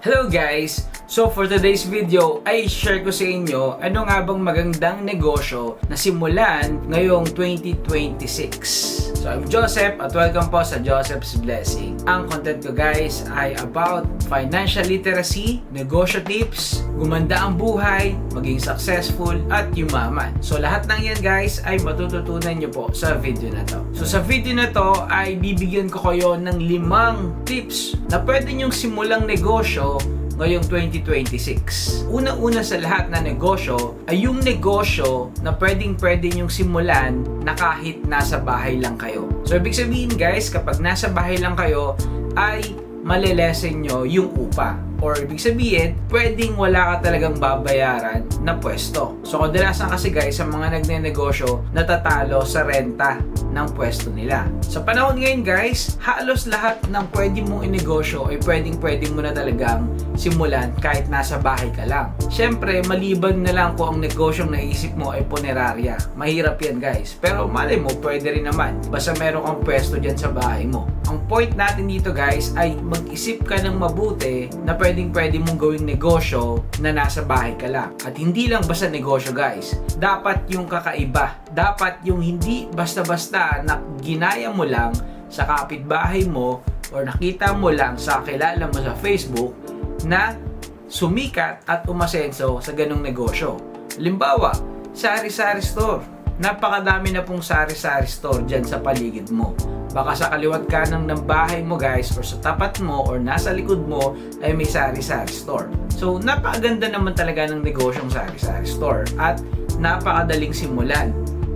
Hello guys! So for today's video ay share ko sa inyo ano nga bang magandang negosyo na simulan ngayong 2026. So I'm Joseph at welcome po sa Joseph's Blessing. Ang content ko guys ay about financial literacy, negosyo tips, gumanda ang buhay, maging successful at yumaman. So lahat ng yan guys ay matututunan nyo po sa video na to. So sa video na to ay bibigyan ko kayo ng 5 tips na pwede nyong simulang negosyo ngayong 2026. Una-una sa lahat na negosyo ay yung negosyo na pwede nyong simulan na kahit nasa bahay lang kayo. So ibig sabihin guys, kapag nasa bahay lang kayo ay malilesen nyo yung upa. Or ibig sabihin, pwedeng wala ka talagang babayaran na pwesto. So kadalasan kasi guys, sa mga nagne-negosyo, natatalo sa renta ng pwesto nila. Sa panahon ngayon guys, halos lahat ng pwede mong inegosyo ay pwede mo na talagang simulan kahit nasa bahay ka lang. Siyempre, maliban na lang kung ang negosyong naisip mo ay punerarya. Mahirap yan guys. Pero malay mo, pwede rin naman. Basta meron kang pwesto dyan sa bahay mo. Ang point natin dito guys ay mag-isip ka ng mabuti na pwede mong gawing negosyo na nasa bahay ka lang. At hindi lang basta negosyo guys. Dapat yung kakaiba. Dapat yung hindi basta-basta na ginaya mo lang sa kapitbahay mo or nakita mo lang sa kilala mo sa Facebook na sumikat at umasenso sa ganong negosyo. Halimbawa, sari-sari store. Napakadami na pong sari-sari store dyan sa paligid mo. Baka sa kaliwat kanan ng bahay mo guys or sa tapat mo or nasa likod mo ay may sari-sari store. So napakaganda naman talaga ng negosyong sari-sari store at napakadaling simulan.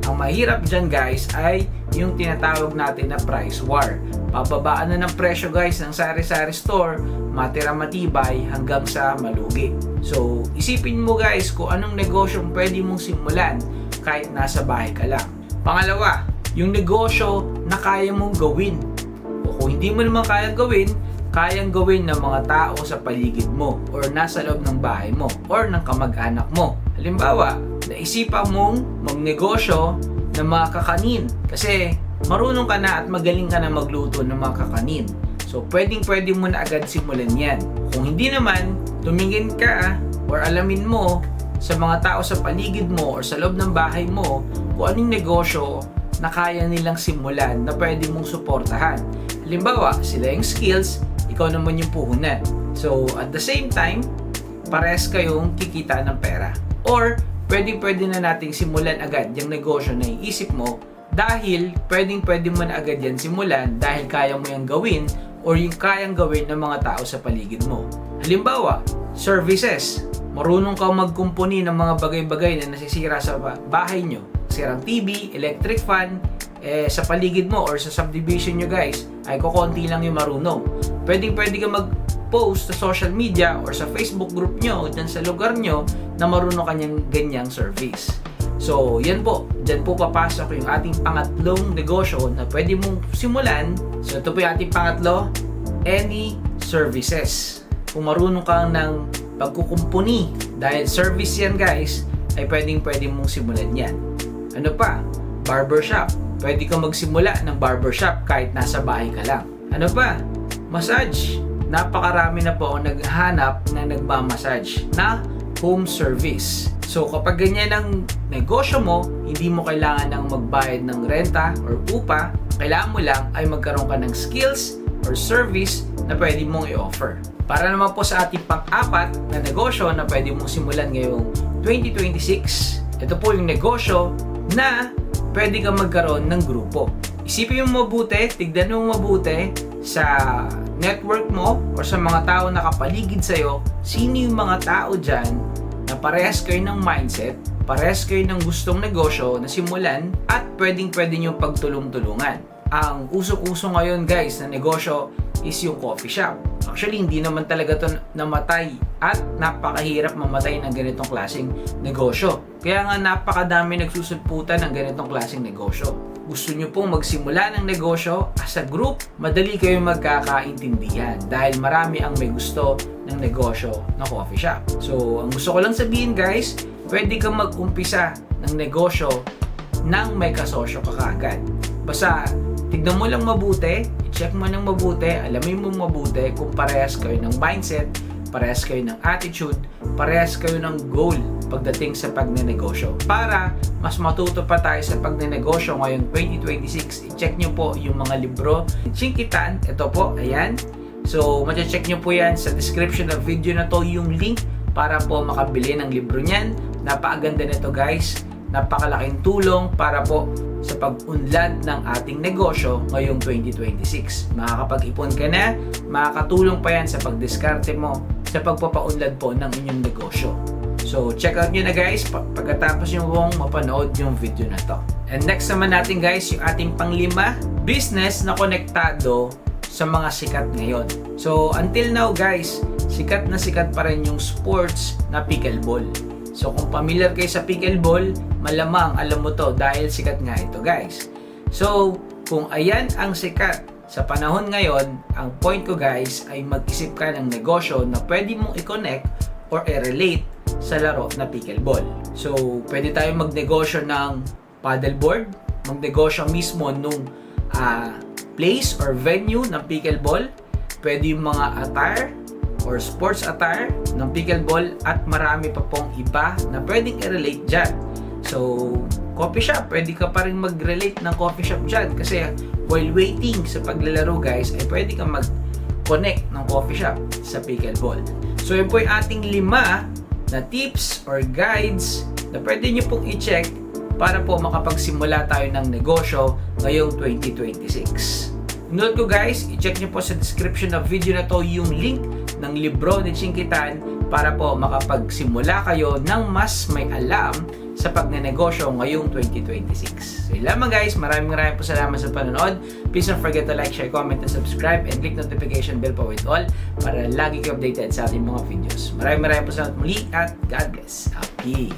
Ang mahirap dyan guys ay yung tinatawag natin na price war. Pababaan na ng presyo guys ng sari-sari store, matira matibay hanggang sa malugi. So isipin mo guys kung anong negosyong pwede mong simulan kahit nasa bahay ka lang. Pangalawa, yung negosyo na kaya mong gawin. O kung hindi mo naman kayang gawin ng mga tao sa paligid mo or nasa loob ng bahay mo or ng kamag-anak mo. Halimbawa, naisipan mong magnegosyo ng mga kakanin kasi marunong ka na at magaling ka na magluto ng mga kakanin. So, pwede mo na agad simulan yan. Kung hindi naman, tumingin ka or alamin mo sa mga tao sa paligid mo or sa loob ng bahay mo kung anong negosyo na kaya nilang simulan na pwede mong suportahan. Halimbawa, sila yung skills, ikaw naman yung puhunan. So, at the same time, pares kayong kikita ng pera. Or, pwede na nating simulan agad yung negosyo na iisip mo dahil pwede mo na agad yan simulan dahil kaya mo yung gawin or yung kayang gawin ng mga tao sa paligid mo. Halimbawa, services. Marunong kang magkumpuni ng mga bagay-bagay na nasisira sa bahay nyo. Sirang TV, electric fan, sa paligid mo or sa subdivision nyo guys, ay kukonti lang yung marunong. Pwede ka mag-post sa social media or sa Facebook group nyo, dyan sa lugar nyo, na marunong kanyang ganyang service. So, yan po. Dyan po papasok yung ating pangatlong negosyo na pwede mong simulan. So, ito po yung ating pangatlo, any services. Kung marunong kang ng pagkukumpuni, dahil service yan guys, ay pwede mong simulan yan. Ano pa? Barbershop. Pwede kang magsimula ng barbershop kahit nasa bahay ka lang. Ano pa? Massage. Napakarami na po ang naghahanap na nagmamassage na home service. So kapag ganyan ang negosyo mo, hindi mo kailangan ng magbayad ng renta or upa. Kailangan mo lang ay magkaroon ka ng skills or service na pwede mong i-offer. Para naman po sa ating pang-apat na negosyo na pwede mong simulan ngayong 2026, ito po yung negosyo na pwede kang magkaroon ng grupo. Isipin mo mabuti, tignan mo mabuti sa network mo o sa mga tao na kapaligid sa'yo, sino yung mga tao dyan na parehas kayo ng mindset, parehas kayo ng gustong negosyo na simulan at pwede nyo pagtulong-tulungan. Ang usok-uso ngayon guys na negosyo is yung coffee shop. Actually, hindi naman talaga ito namatay at napakahirap mamatay ng ganitong klaseng negosyo. Kaya nga napakadami nagsusulputan ng ganitong klaseng negosyo. Gusto nyo pong magsimula ng negosyo as a group, madali kayo magkakaintindihan dahil marami ang may gusto ng negosyo na coffee shop. So, ang gusto ko lang sabihin guys, pwede kang mag-umpisa ng negosyo nang may kasosyo ka kaagad. Basta, tignan mo lang mabuti, i-check mo ng mabuti, alamin mo mabuti kung parehas kayo ng mindset parehas kayo ng attitude, parehas kayo ng goal pagdating sa pagnenegosyo. Para mas matuto pa tayo sa pagnenegosyo ngayong 2026, i-check nyo po yung mga libro Chinkitan. Ito po, ayan. So, check nyo po yan sa description ng video na to, yung link para po makabili ng libro niyan. Napakaganda nito guys. Napakalaking tulong para po sa pag-unlad ng ating negosyo ngayong 2026. Makakapag-ipon ka na, makakatulong pa yan sa pagdiskarte mo sa pagpapaunlad po ng inyong negosyo. So, check out nyo na guys pagkatapos nyo pong mapanood yung video na to. And next naman natin guys, yung ating panglima, business na konektado sa mga sikat ngayon. So, until now guys, sikat na sikat pa rin yung sports na pickleball. So kung familiar kayo sa pickleball, malamang alam mo to dahil sikat nga ito guys. So kung ayan ang sikat sa panahon ngayon, ang point ko guys ay mag-isip ka ng negosyo na pwede mong i-connect or i-relate sa laro na pickleball. So pwede tayong magnegosyo ng paddleboard, magnegosyo mismo nung place or venue ng pickleball, pwede yung mga attire or sports attire ng pickleball at marami pa pong iba na pwedeng i-relate dyan. So, coffee shop, pwede ka pa rin mag-relate ng coffee shop dyan kasi while waiting sa paglalaro guys, ay pwede ka mag-connect ng coffee shop sa pickleball. So, yun po yung ating 5 na tips or guides na pwede nyo pong i-check para po makapagsimula tayo ng negosyo ngayong 2026. Note ko guys, i-check nyo po sa description ng video na to yung link ng libro ni Chinkitan para po makapagsimula kayo ng mas may alam sa pagnenegosyo ngayong 2026. So yun lamang guys, maraming po salamat sa panonood. Please don't forget to like, share, comment, and subscribe, and click notification bell po with all para lagi kayo updated sa ating mga videos. Maraming po salamat muli at God bless. Happy!